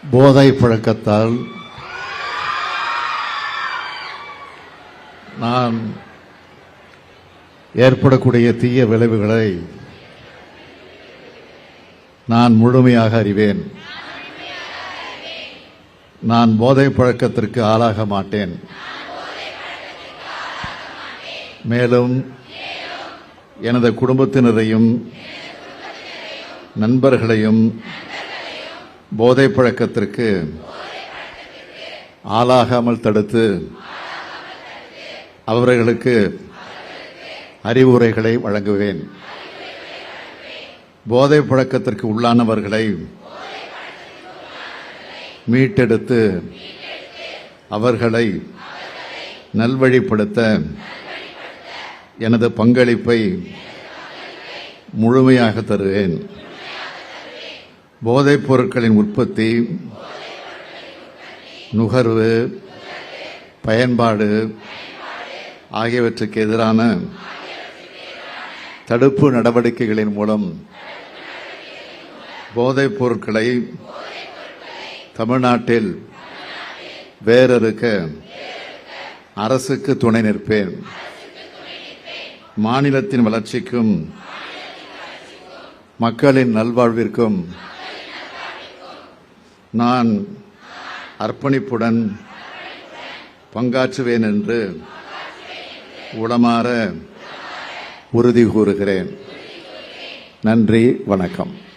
போதை பழக்கத்தால் நான் ஏற்படக்கூடிய தீய விளைவுகளை நான் முழுமையாக அறிவேன். நான் போதை பழக்கத்திற்கு ஆளாக மாட்டேன். மேலும் எனது குடும்பத்தினரையும் நண்பர்களையும் போதை பழக்கத்திற்கு ஆளாகாமல் தடுத்து அவர்களுக்கு அறிவுரைகளை வழங்குவேன். போதை பழக்கத்திற்கு உள்ளானவர்களை மீட்டெடுத்து அவர்களை நல்வழிப்படுத்த எனது பங்களிப்பை முழுமையாக தருவேன். போதைப் பொருட்களின் உற்பத்தி, நுகர்வு, பயன்பாடு ஆகியவற்றுக்கு எதிரான தடுப்பு நடவடிக்கைகளின் மூலம் போதைப் பொருட்களை தமிழ்நாட்டில் வேரறுக்க அரசுக்கு துணை நிற்பேன். மாநிலத்தின் வளர்ச்சிக்கும் மக்களின் நல்வாழ்விற்கும் நான் அர்ப்பணிப்புடன் பங்காற்றுவேன் என்று உளமாற உறுதி கூறுகிறேன். நன்றி, வணக்கம்.